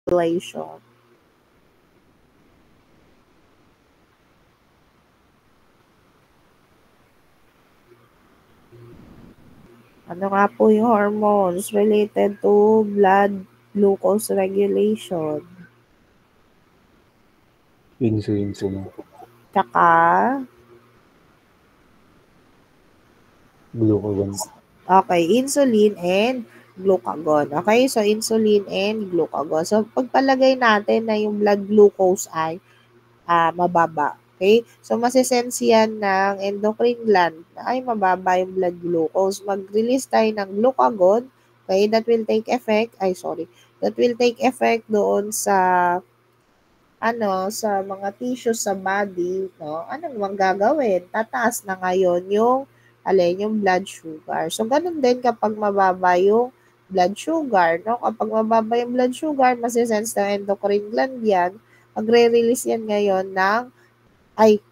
regulation. Ano nga po yung hormones related to blood glucose regulation? Insulin po, ma'am. Tsaka, Glucagon. okay, insulin and glucagon. Okay, so insulin and glucagon. So, pagpalagay natin na yung blood glucose ay mababa. Okay? So, masisense yan ng endocrine gland na ay mababa yung blood glucose. Mag-release tayo ng glucagon. Okay? That will take effect doon sa sa mga tissues sa body, no? Anong gagawin? Tataas na ngayon yung blood sugar. So, ganun din kapag mababa yung blood sugar, no? Kapag mababa yung blood sugar, masisense ng endocrine gland yan, magre-release yan ngayon ng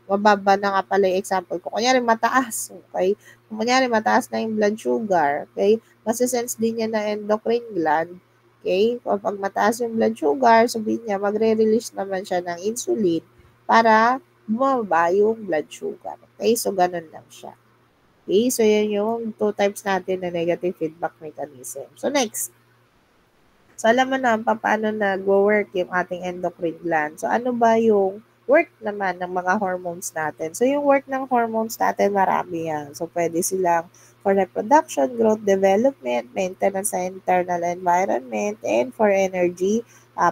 mababa na nga pala yung example ko. Kunyari, mataas. Okay? Kunyari, mataas na yung blood sugar. Okay? Masisense din yan ng endocrine gland. Okay? Kapag mataas yung blood sugar, sabihin niya, magre-release naman siya ng insulin para bumaba yung blood sugar. Okay? So, ganun lang siya. Okay? So, yan yung two types natin na negative feedback mechanism. So, next. So, alam mo na paano nag-work yung ating endocrine gland. So, ano ba yung work naman ng mga hormones natin? So, yung work ng hormones natin, marami yan. So, pwede silang for reproduction, growth, development, maintenance sa internal environment, and for energy,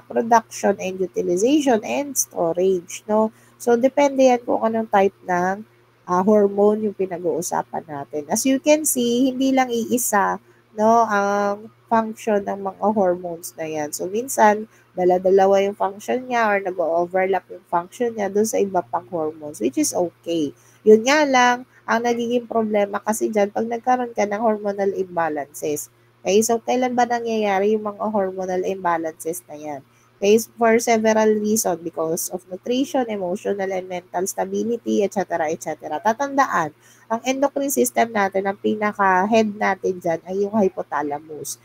production and utilization, and storage. No? So, depende yan kung anong type ng hormone yung pinag-uusapan natin. As you can see, hindi lang iisa no, ang function ng mga hormones na yan. So, minsan, dala-dalawa yung function niya or nag-overlap yung function niya dun sa iba pang hormones, which is okay. Yun nga lang, ang nagiging problema kasi dyan, pag nagkaroon ka ng hormonal imbalances. Okay, so kailan ba nangyayari yung mga hormonal imbalances na yan? Okay, for several reasons, because of nutrition, emotional and mental stability, etc., etc. Tatandaan, ang endocrine system natin, ang pinaka-head natin dyan ay yung hypothalamus.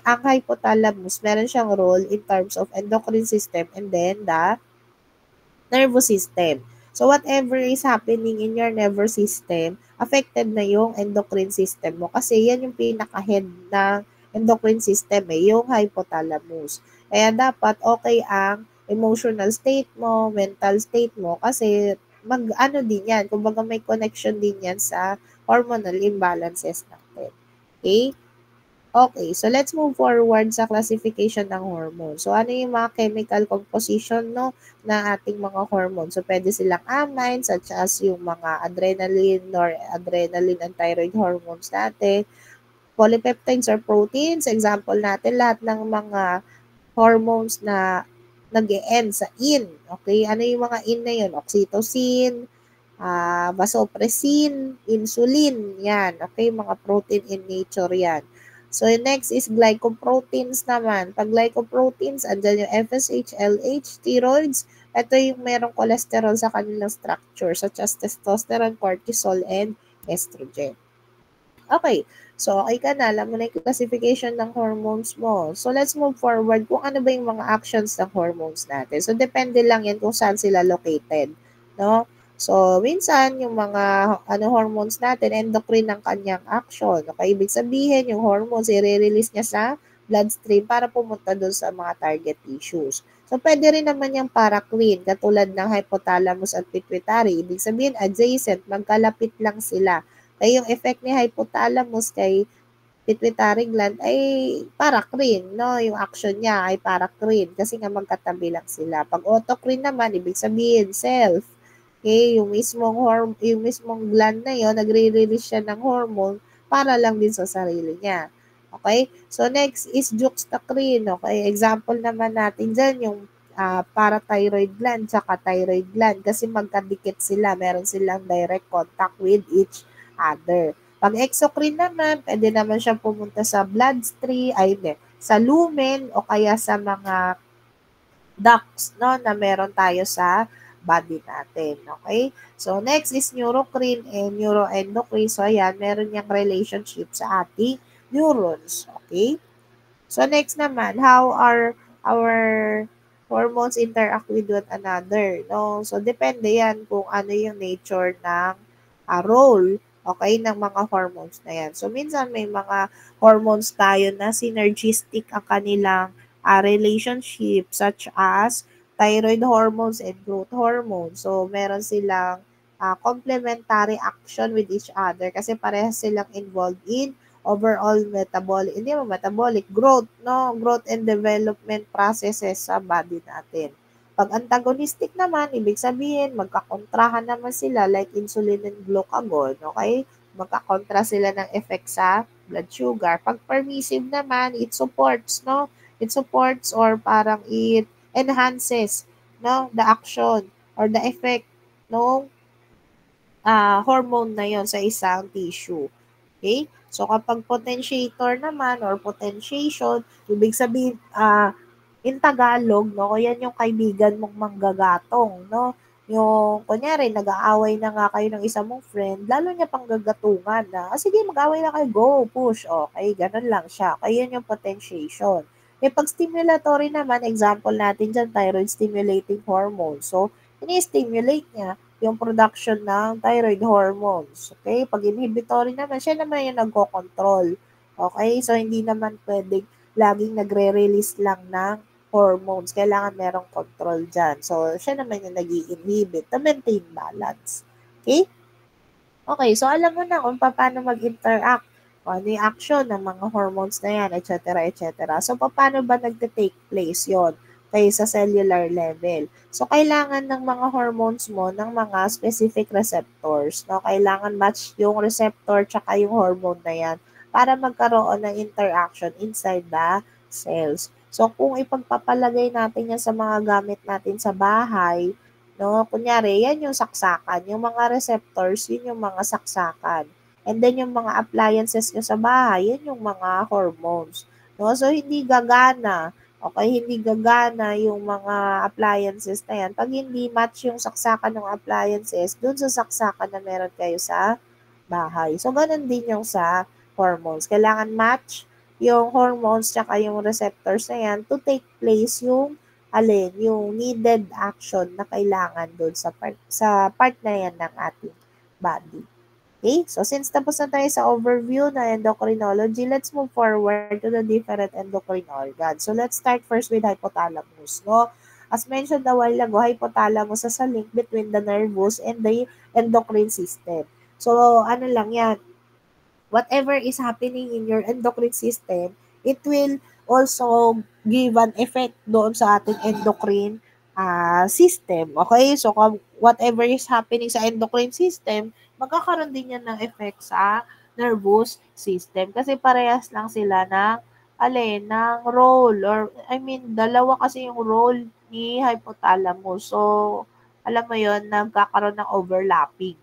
Ang hypothalamus, meron siyang role in terms of endocrine system and then the nervous system. So, whatever is happening in your nervous system, affected na yung endocrine system mo kasi yan yung pinaka-head ng endocrine system yung hypothalamus. Kaya dapat okay ang emotional state mo, mental state mo kasi mag-ano din yan, kumbaga may connection din yan sa hormonal imbalances natin. Okay? Okay, so let's move forward sa classification ng hormone. So, ano yung mga chemical composition no, na ating mga hormone? So, pwede silang amine, such as yung mga adrenaline, noradrenaline, and thyroid hormones natin. Polypeptides or proteins, example natin, lahat ng mga hormones na nag-e-end sa in. Okay, ano yung mga in na yun? Oxytocin, vasopressin, insulin, yan. Okay, mga protein in nature yan. So, next is glycoproteins naman. Pag glycoproteins, andyan yung FSH, LH, steroids. Ito yung merong cholesterol sa kanilang structure, such as testosterone, cortisol, and estrogen. Okay. So, okay ka na. Alam mo na yung classification ng hormones mo. So, let's move forward kung ano ba yung mga actions ng hormones natin. So, depende lang yan kung saan sila located. No? So, minsan, yung mga hormones natin, endocrine ang kanyang action. Okay? Ibig sabihin, yung hormones, i-release niya sa bloodstream para pumunta doon sa mga target tissues. So, pwede rin naman yung paracrine, katulad ng hypothalamus at pituitary. Ibig sabihin, adjacent, magkalapit lang sila. Kaya yung effect ni hypothalamus kay pituitary gland ay paracrine, no? Yung action niya ay paracrine kasi nga magkatabi lang sila. Pag autocrine naman, ibig sabihin self. Okay, yung mismong gland na yon nagre-release siya ng hormone para lang din sa sarili niya. Okay? So next is juxtacrine. Okay? Example naman natin diyan yung parathyroid gland tsaka thyroid gland kasi magkadikit sila. Meron silang direct contact with each other. Pag exocrine naman, pwede naman siyang pumunta sa bloodstream, sa lumen o kaya sa mga ducts, no, na meron tayo sa body natin. Okay? So, next is neurocrine and neuroendocrine. So, ayan, meron niyang relationship sa ating neurons. Okay? So, next naman, how are our hormones interact with one another, no? So, depende yan kung ano yung nature ng role, okay, ng mga hormones na yan. So, minsan may mga hormones tayo na synergistic ang kanilang relationship such as thyroid hormones and growth hormones. So, meron silang complementary action with each other kasi parehas silang involved in overall metabolic, hindi mo metabolic, growth, no? Growth and development processes sa body natin. Pag antagonistic naman, ibig sabihin, magkakontrahan naman sila like insulin and glucagon, okay? Magkakontra sila ng effect sa blood sugar. Pag permissive naman, it supports, no? It supports or parang it enhances, no? The action or the effect, no? Hormone na yon sa isang tissue. Okay? So, kapag potentiator naman or potentiation, ibig sabihin, in Tagalog, no, yan yung kaibigan mong manggagatong, no? Yung, kunyari, nag-aaway na nga kayo ng isa mong friend, lalo niya pang gagatungan na, sige, mag-aaway na kayo, go, push, okay, ganun lang siya. Kaya yun yung potentiation. Eh, pag stimulatory naman, example natin dyan, thyroid stimulating hormone. So, ini-stimulate niya yung production ng thyroid hormones. Okay? Pag inhibitory naman, siya naman yung nagko-control. Okay? So, hindi naman pwedeng laging nagre-release lang ng hormones. Kailangan merong control dyan. So, siya naman yung nag-i-inhibit to maintain balance. Okay? Okay, so alam mo na kung paano mag-interact, kung ano yung action ng mga hormones na yan, etc., etc. So, paano ba nagte-take place yon kay sa cellular level? So, kailangan ng mga hormones mo ng mga specific receptors. No? Kailangan match yung receptor tsaka yung hormone na yan para magkaroon ng interaction inside the cells. So, kung ipagpapalagay natin yan sa mga gamit natin sa bahay, no, kunyari, yan yung saksakan. Yung mga receptors, yun yung mga saksakan. And then yung mga appliances nyo sa bahay, yun yung mga hormones. No? So, hindi gagana. Okay, hindi gagana yung mga appliances na yan. Pag hindi match yung saksakan ng appliances, dun sa saksakan na meron kayo sa bahay. So, ganun din yung sa hormones. Kailangan match yung hormones tsaka yung receptors na yan to take place yung yung needed action na kailangan doon sa part na yan ng ating body. Okay? So, since tapos na tayo sa overview ng endocrinology, let's move forward to the different endocrine organs. So, let's start first with hypothalamus, no? As mentioned a while ago, hypothalamus is a link between the nervous and the endocrine system. So, ano lang yan, whatever is happening in your endocrine system, it will also give an effect doon sa ating endocrine system. Okay? So, whatever is happening sa endocrine system, magkakaroon din yan ng effect sa nervous system. Kasi parehas lang sila ng role. Or, I mean, dalawa kasi yung role ni hypothalamus. So, alam mo yon, nagkakaroon ng overlapping.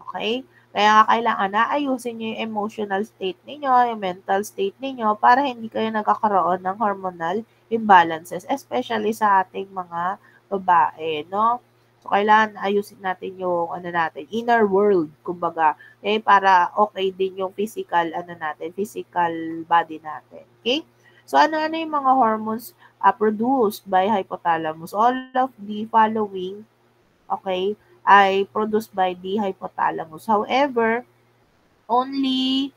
Okay? Kaya nga kailangan na ayusin niyo yung emotional state ninyo, yung mental state ninyo para hindi kayo nagkakaroon ng hormonal imbalances, especially sa ating mga babae, no? So, kailangan ayusin natin yung natin, inner world, kumbaga, para okay din yung physical, physical body natin. Okay? So, ano-ano yung mga hormones produced by hypothalamus? All of the following, okay, ay produced by the hypothalamus. However, only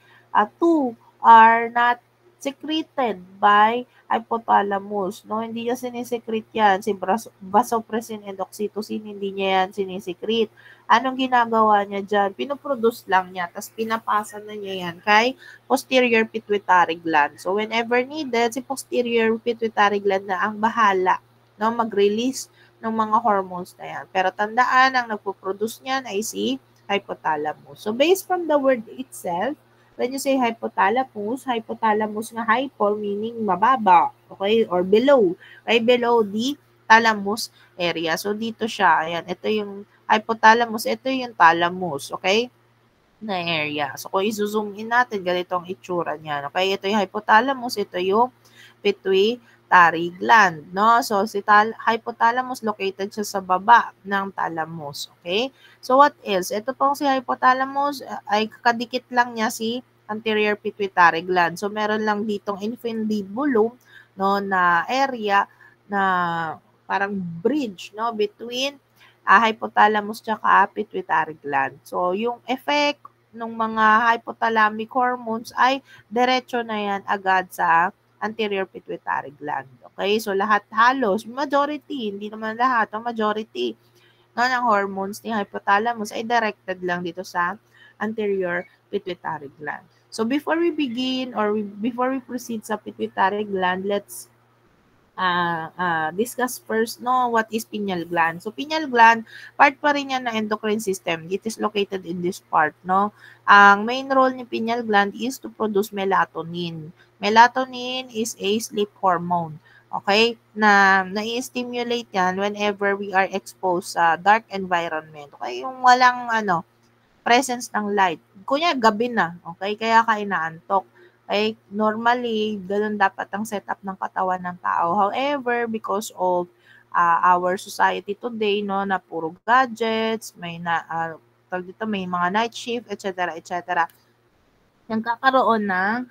two are not secreted by hypothalamus. No, hindi niya sinisecrete yan. Si vasopressin and oxytocin, hindi niya yan sinisecrete. Anong ginagawa niya dyan? Pinoproduce lang niya, tapos pinapasa na niya yan kay posterior pituitary gland. So, whenever needed, si posterior pituitary gland na ang bahala, no, mag-release ng mga hormones na yan. Pero tandaan, ang nagpo-produce niyan ay si hypothalamus. So, based from the word itself, when you say hypothalamus nga hypo meaning mababa, okay, or below, okay, below the thalamus area. So, dito siya, ayan, ito yung hypothalamus, ito yung thalamus, okay, na area. So, kung i-zoom in natin, ganito ang itsura niya. Okay, ito yung hypothalamus, ito yung pituitary gland, no? So, si hypothalamus, located siya sa baba ng thalamus, okay? So, what else? Ito pong si hypothalamus, ay kakadikit lang niya si anterior pituitary gland. So, meron lang ditong infundibulum, no, na area na parang bridge, no, between hypothalamus tsaka pituitary gland. So, yung effect ng mga hypothalamic hormones ay diretso na yan agad sa anterior pituitary gland. Okay? So, lahat halos, majority, hindi naman lahat, majority no, ng hormones ni hypothalamus ay directed lang dito sa anterior pituitary gland. So, before we begin or before we proceed sa pituitary gland, let's discuss first no what is pineal gland. So pineal gland, part pa rin yan ng endocrine system. It is located in this part, no. Ang main role ni pineal gland is to produce melatonin. Melatonin is a sleep hormone. Okay? Na-stimulate yan whenever we are exposed sa dark environment. Okay? Yung walang presence ng light. Kunya gabi na, okay? Kaya ka inaantok. Okay? Normally, ganun dapat ang setup ng katawan ng tao. However, because of our society today, no, na puro gadgets, may mga night shift, etc., etc., nagkakaroon ng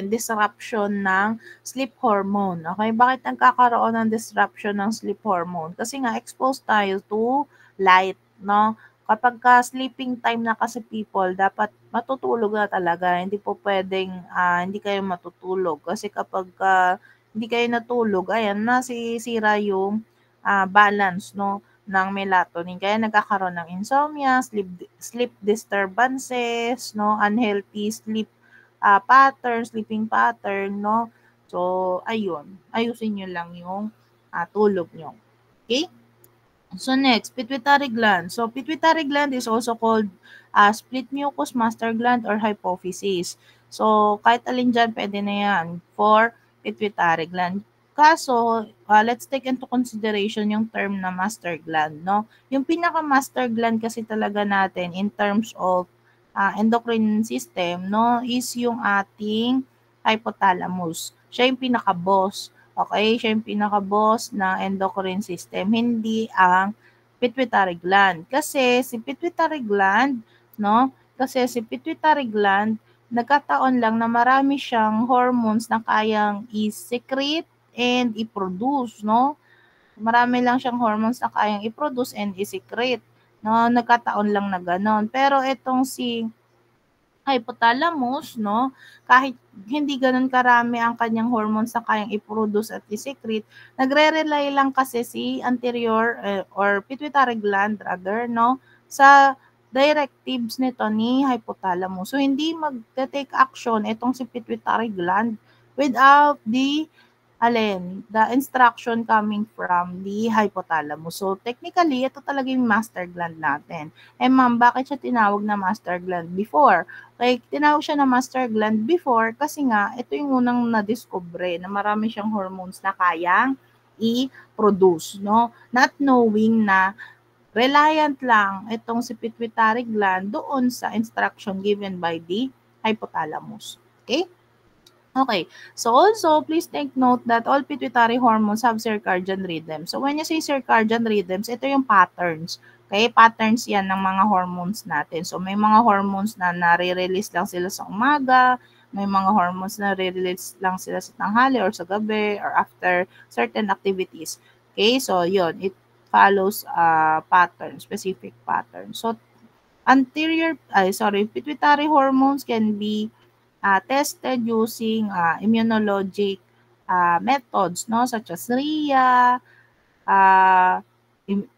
disruption ng sleep hormone. Okay, bakit nagkakaroon ng disruption ng sleep hormone? Kasi nga exposed tayo to light, no? Kapag ka sleeping time na kasi people, dapat matutulog na talaga. Hindi po pwedeng hindi kayo matutulog kasi kapag hindi kayo natulog, ayan, nasisira yung balance, no, ng melatonin. Kaya nagkakaroon ng insomnia, sleep disturbances, no, unhealthy sleeping pattern, no. So, ayun, ayusin niyo lang yung tulog niyo. Okay? So next, pituitary gland. So pituitary gland is also called split mucous master gland or hypophysis. So kahit alin dyan, pwede na yan for pituitary gland. Kaso, let's take into consideration yung term na master gland, no? Yung pinaka-master gland kasi talaga natin in terms of endocrine system, no, is yung ating hypothalamus. Siya yung pinaka-boss. Okay, siya yung pinaka-boss ng endocrine system, hindi ang pituitary gland. Kasi si pituitary gland, nagkataon lang na marami siyang hormones na kayang i-secrete and i-produce, no? Marami lang siyang hormones na kayang i-produce and i-secrete, no? Nagkataon lang na ganon. Pero itong si hypothalamus, no, kahit hindi gano'n karami ang kanyang hormones na kayang i-produce at i-secrete, nagre-rely lang kasi si anterior or pituitary gland rather, no, sa directives nito ni hypothalamus. So, hindi mag-take action itong si pituitary gland without the instruction coming from the hypothalamus. So, technically, ito talaga yung master gland natin. Ma'am, bakit siya tinawag na master gland before? Like, tinawag siya na master gland before kasi nga, ito yung unang na-discover na marami siyang hormones na kayang i-produce, no? Not knowing na reliant lang itong si pituitary gland doon sa instruction given by the hypothalamus. Okay? Okay. So also, please take note that all pituitary hormones have circadian rhythm. So when you say circadian rhythms, ito yung patterns. Okay, patterns yan ng mga hormones natin. So may mga hormones na nare-release lang sila sa umaga, may mga hormones na nare-release lang sila sa tanghali or sa gabi or after certain activities. Okay, so yun, it follows a pattern, specific pattern. So pituitary hormones can be tested using immunologic methods, no, such as RIA,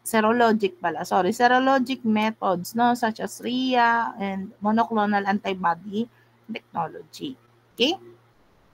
serologic methods, no, such as RIA and monoclonal antibody technology. Okay?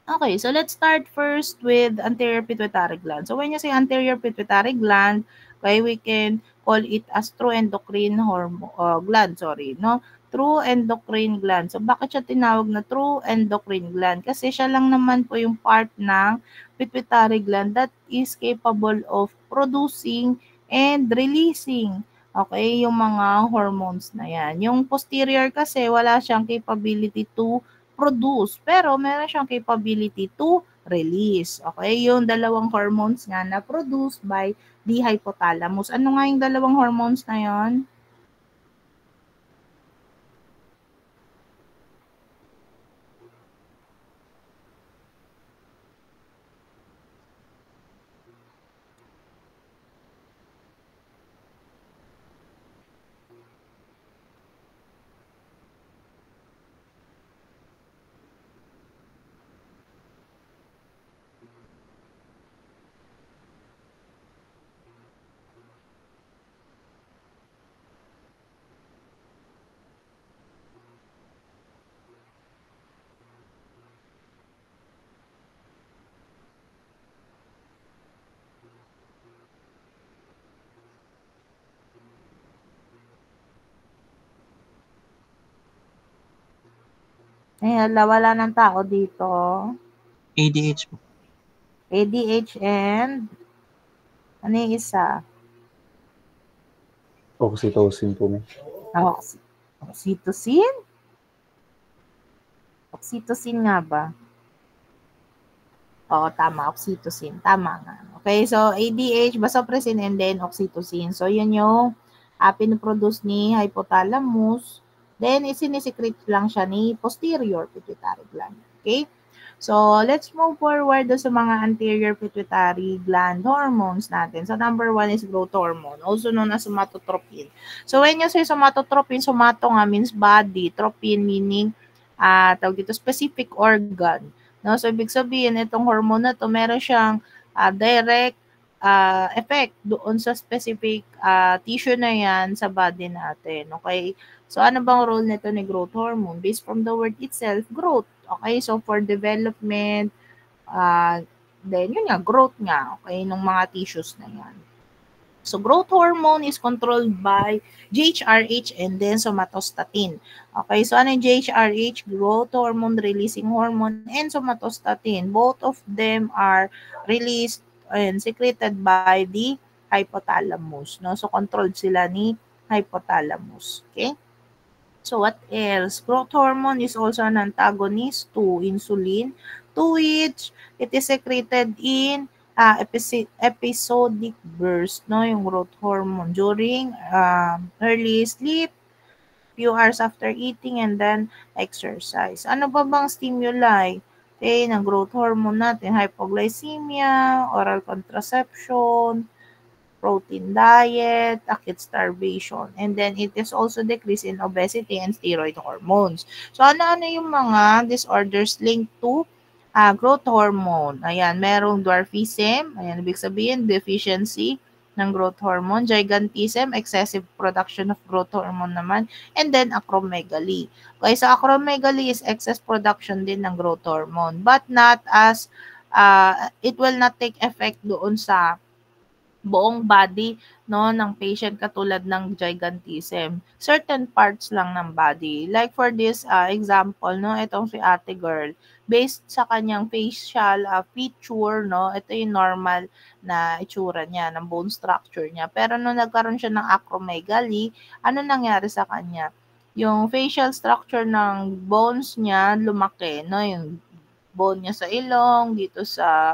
Okay, so let's start first with anterior pituitary gland. So when you say anterior pituitary gland, okay, we can call it as true endocrine gland, no? True endocrine gland. So bakit siya tinawag na true endocrine gland? Kasi siya lang naman po yung part ng pituitary gland that is capable of producing and releasing, okay, yung mga hormones na yan. Yung posterior kasi wala siyang capability to produce, pero meron siyang capability to release. Okay, yung dalawang hormones nga na produced by the hypothalamus. Ano nga yung dalawang hormones na yon? Wala ng tao dito. ADH po. ADH and ano yung isa? Oxytocin po. Oxytocin? Oxytocin nga ba? Oo, tama. Oxytocin. Tama nga. Okay, so ADH, vasopressin, and then oxytocin. So, yun yung pinoproduce ni hypothalamus. Then, isinisecrete lang siya ni posterior pituitary gland. Okay? So, let's move forward sa mga anterior pituitary gland hormones natin. So, number 1 is growth hormone, also known as somatotropin. So, when you say somatotropin, somato nga means body, tropin meaning tawag dito specific organ. No? So, ibig sabihin, itong hormone na to, meron siyang direct effect doon sa specific tissue na yan sa body natin. Okay? So, ano bang role nito ni growth hormone? Based from the word itself, growth. Okay? So, for development, then yun nga, growth nga, okay, ng mga tissues na yan. So, growth hormone is controlled by GHRH and then somatostatin. Okay, so ano yung GHRH? Growth hormone releasing hormone and somatostatin. Both of them are released and secreted by the hypothalamus. No? So, controlled sila ni hypothalamus. Okay? So, what else? Growth hormone is also an antagonist to insulin, to which it is secreted in episodic burst, no, yung growth hormone during early sleep, few hours after eating, and then exercise. Ano ba bang stimuli? Okay, ng growth hormone natin, hypoglycemia, oral contraception, protein diet, acute starvation, and then it is also decrease in obesity and steroid hormones. So, ano-ano yung mga disorders linked to growth hormone? Ayan, merong dwarfism, ayan, ibig sabihin, deficiency ng growth hormone, gigantism, excessive production of growth hormone naman, and then acromegaly. Okay, so acromegaly is excess production din ng growth hormone, but not as, it will not take effect doon sa buong body, no, ng patient katulad ng gigantism. Certain parts lang ng body. Like for this example, no, itong si ate girl, based sa kanyang facial feature, no, ito yung normal na itsura niya, ng bone structure niya. Pero nung nagkaroon siya ng acromegaly, ano nangyari sa kanya? Yung facial structure ng bones niya lumaki, no, yung bone niya sa ilong, dito sa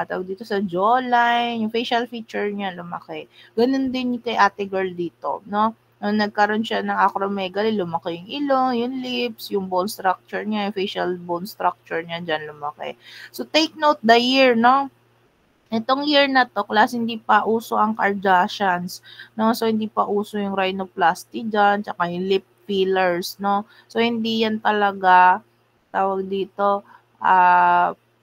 tawag dito sa jawline, yung facial feature niya lumaki. Ganun din kay ate girl dito, no? Nung nagkaroon siya ng acromegaly, lumaki yung ilong, yung lips, yung bone structure niya, yung facial bone structure niya dyan lumaki. So, take note the year, no? Itong year na 'to, class, hindi pa uso ang Kardashians, 'no? So, hindi pa uso yung rhinoplasty diyan, tsaka yung lip fillers, 'no? So, hindi yan talaga, tawag dito,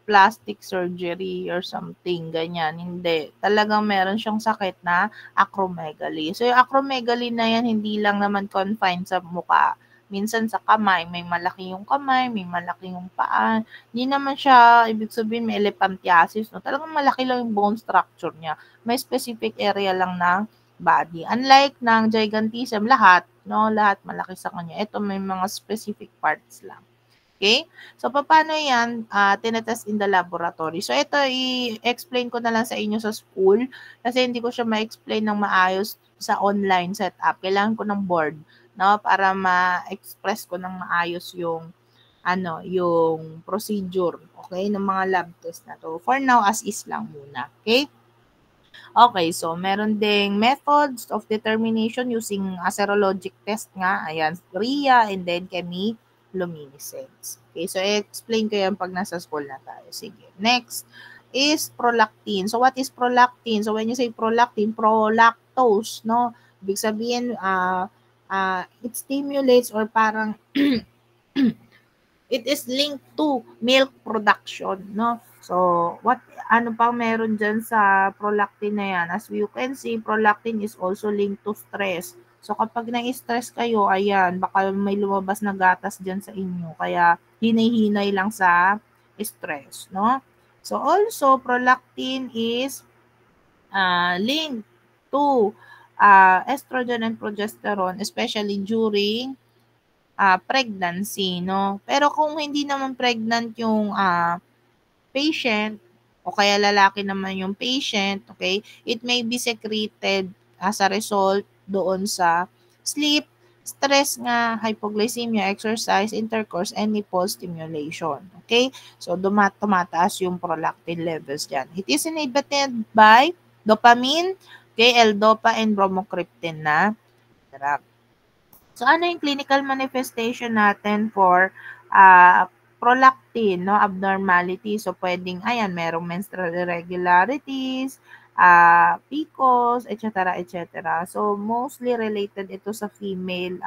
plastic surgery or something, ganyan. Hindi. Talagang meron siyang sakit na acromegaly. So, yung acromegaly na yan, hindi lang naman confined sa mukha. Minsan sa kamay, may malaki yung kamay, may malaki yung paa, hindi naman siya ibig sabihin may elephantiasis 'no, talagang malaki lang yung bone structure niya. May specific area lang ng body. Unlike ng gigantism, lahat 'no, lahat malaki sa kanya. Ito may mga specific parts lang. Okay? So, paano yan tinetest in the laboratory? So, ito i-explain ko na lang sa inyo sa school kasi hindi ko siya ma-explain ng maayos sa online setup. Kailangan ko ng board, no, para ma-express ko ng maayos yung yung procedure, okay, ng mga lab test na to. For now, as is lang muna. Okay? Okay, so meron ding methods of determination using a serologic test nga. Ayan, RIA and then chemiluminescence. Okay, so i-explain ko yan pag nasa school na tayo. Sige. Next is prolactin. So what is prolactin? So when you say prolactin, prolactose, no? Ibig sabihin, it stimulates or parang it is linked to milk production, no? So, ano pang meron dyan sa prolactin na yan? As you can see, prolactin is also linked to stress. So, kapag na-stress kayo, ayan, baka may lumabas na gatas dyan sa inyo. Kaya, hinay-hinay lang sa stress, no? So, also, prolactin is linked to estrogen and progesterone, especially during pregnancy, no? Pero kung hindi naman pregnant yung patient, o kaya lalaki naman yung patient, okay, it may be secreted as a result doon sa sleep, stress nga, hypoglycemia, exercise, intercourse, and nipple stimulation. Okay? So, tumataas yung prolactin levels dyan. It is inhibited by dopamine, okay, L-dopa, and bromocriptine na drug. So, ano yung clinical manifestation natin for prolactin, no, abnormality? So, pwedeng, ayan, merong menstrual irregularities, PCOS, etc., etc. So, mostly related ito sa female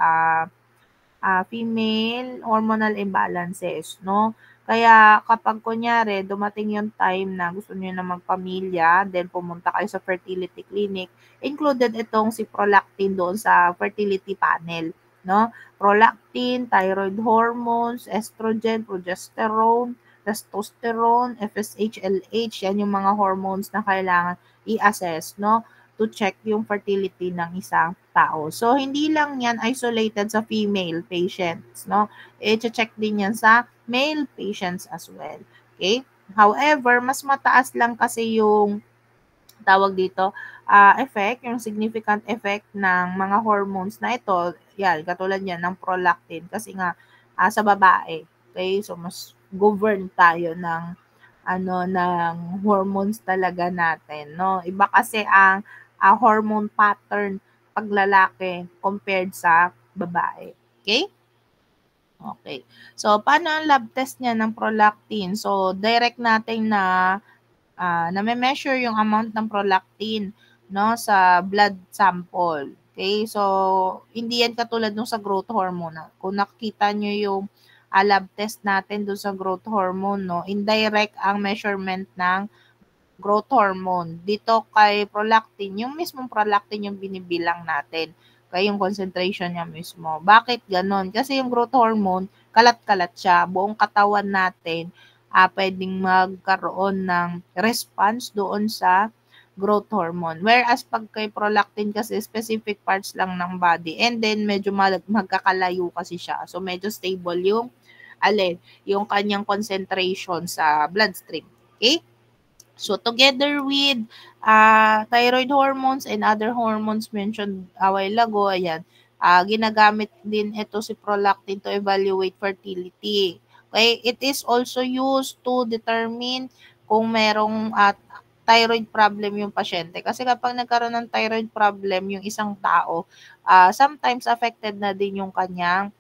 hormonal imbalances, no? Kaya kapag kunyari dumating yung time na gusto niyo na magpamilya, then pumunta kayo sa fertility clinic, included itong si prolactin doon sa fertility panel, no? Prolactin, thyroid hormones, estrogen, progesterone, testosterone, FSH, LH, yan yung mga hormones na kailangan i-assess, no? To check yung fertility ng isang tao. So, hindi lang yan isolated sa female patients, no? I-check din yan sa male patients as well. Okay? However, mas mataas lang kasi yung tawag dito, effect, yung significant effect ng mga hormones na ito, yan, katulad yan ng prolactin, kasi nga sa babae. Okay? So, mas govern tayo ng ng hormones talaga natin, no? Iba kasi ang hormone pattern pag lalaki compared sa babae. Okay? Okay. So, paano ang lab test niya ng prolactin? So, direct natin na-measure yung amount ng prolactin, no, sa blood sample. Okay? So, hindi yan katulad nung sa growth hormone. Kung nakikita nyo yung lab test natin doon sa growth hormone, no, indirect ang measurement ng growth hormone. Dito kay prolactin, yung mismong prolactin yung binibilang natin. Kaya yung concentration niya mismo. Bakit ganon? Kasi yung growth hormone, kalat-kalat siya. Buong katawan natin, pwedeng magkaroon ng response doon sa growth hormone. Whereas pag kay prolactin kasi specific parts lang ng body, and then medyo magkakalayo kasi siya. So medyo stable yung kanyang concentration sa bloodstream. Okay? So, together with thyroid hormones and other hormones mentioned a while ago, ayan, ginagamit din ito si prolactin to evaluate fertility. Okay? It is also used to determine kung merong thyroid problem yung pasyente. Kasi kapag nagkaroon ng thyroid problem yung isang tao, sometimes affected na din yung kanyang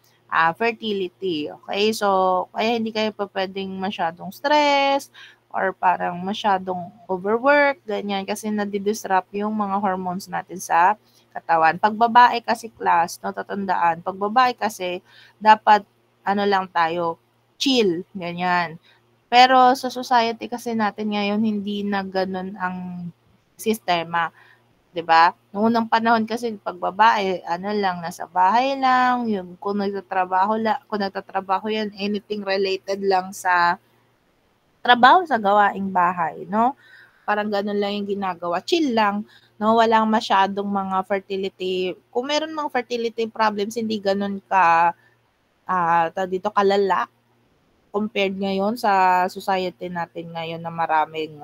fertility. Okay? So, kaya hindi kayo pa pwedeng masyadong stress, or parang masyadong overwork, ganyan, kasi nadidisrupt yung mga hormones natin sa katawan. Pag babae kasi class, no, tatandaan, pag babae kasi, dapat, lang tayo, chill, ganyan. Pero sa society kasi natin ngayon, hindi na ganun ang sistema. 'Di ba? Noong unang panahon kasi pag babae, lang, nasa bahay lang, yung kung nagtatrabaho yan, anything related lang sa trabaho sa gawaing bahay, no? Parang gano'n lang yung ginagawa, chill lang, no? Walang masyadong mga fertility, kung meron mang fertility problems, hindi gano'n dito kalala compared ngayon sa society natin ngayon na maraming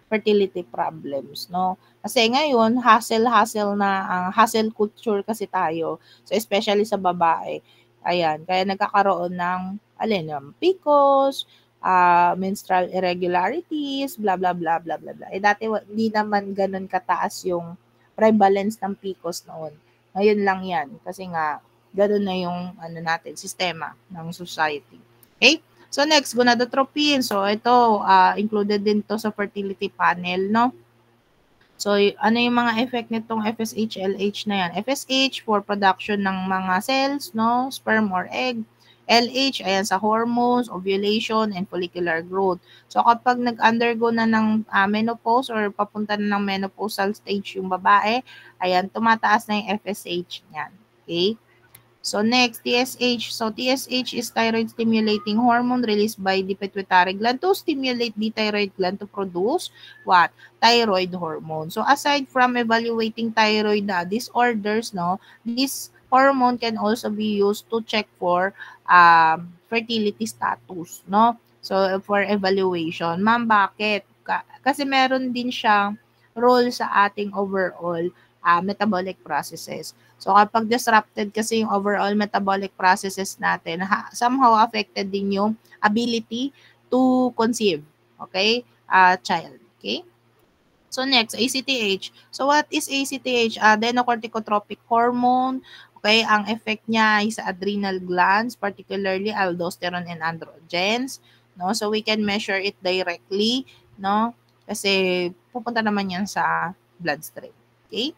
fertility problems, no? Kasi ngayon, hustle-hustle na, hustle culture kasi tayo. So, especially sa babae. Ayan, kaya nagkakaroon ng, PCOS, menstrual irregularities, blah, blah, blah, blah, blah, blah. Dati, hindi naman ganun kataas yung prevalence ng PCOS noon. Ngayon lang yan. Kasi nga, ganun na yung natin, sistema ng society. Okay? So next, gonadotropin. So ito, included din to sa fertility panel, no? So ano yung mga effect nitong FSH, LH na yan? FSH for production ng mga cells, no? Sperm or egg. LH, ayan sa hormones, ovulation, and follicular growth. So kapag nag-undergo na ng menopause or papunta na ng menopausal stage yung babae, ayan, tumataas na yung FSH niyan. Okay? So next, TSH. So TSH is thyroid stimulating hormone released by the pituitary gland to stimulate the thyroid gland to produce what? Thyroid hormone. So aside from evaluating thyroid disorders, no, this hormone can also be used to check for fertility status, no? So, for evaluation. Ma'am, bakit? Kasi meron din siyang role sa ating overall metabolic processes. So, kapag disrupted kasi yung overall metabolic processes natin, somehow affected din yung ability to conceive, okay? Child, okay? So next, ACTH. So what is ACTH? Adrenocorticotropic hormone. Okay, ang effect niya ay sa adrenal glands, particularly aldosterone and androgens. No? So we can measure it directly, no? Kasi pupunta naman yan sa bloodstream. Okay?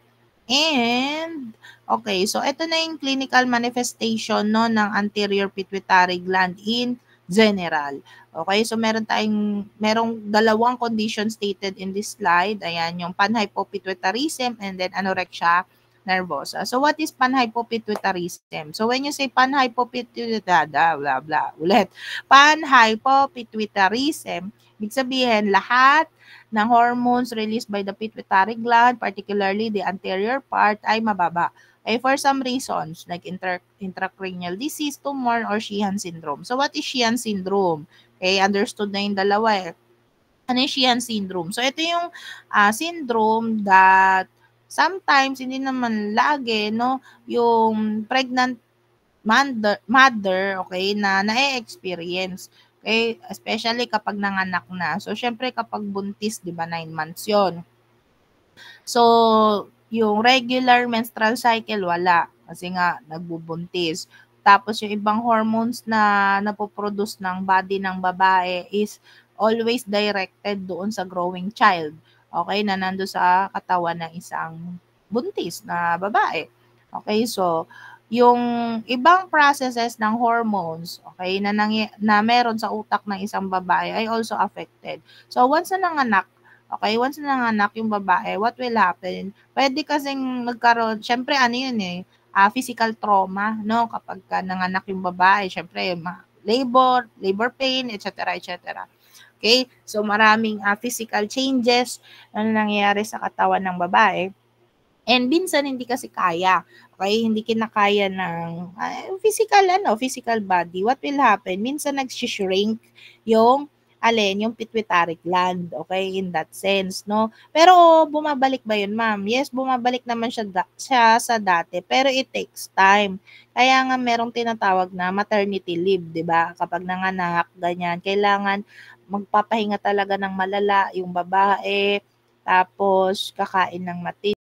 And, okay, so ito na yung clinical manifestation no, ng anterior pituitary gland in general. Okay, so merong dalawang condition stated in this slide. Ayan, yung panhypopituitarism and then anorexia nervosa. So what is panhypopituitarism? So when you say panhypopituitarism, blah, blah, ulit. Panhypopituitarism, ibig sabihin lahat ng hormones released by the pituitary gland, particularly the anterior part, ay mababa. Ay for some reasons, like intracranial disease, tumor, or Sheehan syndrome. So what is Sheehan syndrome? Okay, understood na yung dalawa eh. Ano yung Sheehan syndrome? So ito yung syndrome that sometimes, hindi naman lagi, no, yung pregnant mother, okay, na na-experience. Okay, especially kapag nanganak na. So, syempre kapag buntis, di ba, 9 months yon. So, yung regular menstrual cycle, wala. Kasi nga, nagbubuntis. Tapos, yung ibang hormones na napoproduce ng body ng babae is always directed doon sa growing child. Okay, na nando sa katawan ng isang buntis na babae. Okay, so, yung ibang processes ng hormones, okay, na meron sa utak ng isang babae ay also affected. So, once na nanganak, okay, once na nanganak yung babae, what will happen? Pwede kasing magkaroon, syempre ano yun eh, physical trauma, no? Kapag nanganak yung babae, syempre, labor pain, etc., etc. Okay? So, maraming physical changes na nangyayari sa katawan ng babae. And minsan hindi kasi kaya. Okay, hindi kinakaya ng physical body. What will happen? Minsan nag-shrink yung yung pituitary gland, okay, in that sense, no? Pero bumabalik ba yun, ma'am? Yes, bumabalik naman siya sa dati, pero it takes time. Kaya nga merong tinatawag na maternity leave, 'di ba? Kapag nanganak, ganyan, kailangan magpapahinga talaga ng malala yung babae, tapos kakain ng matindi.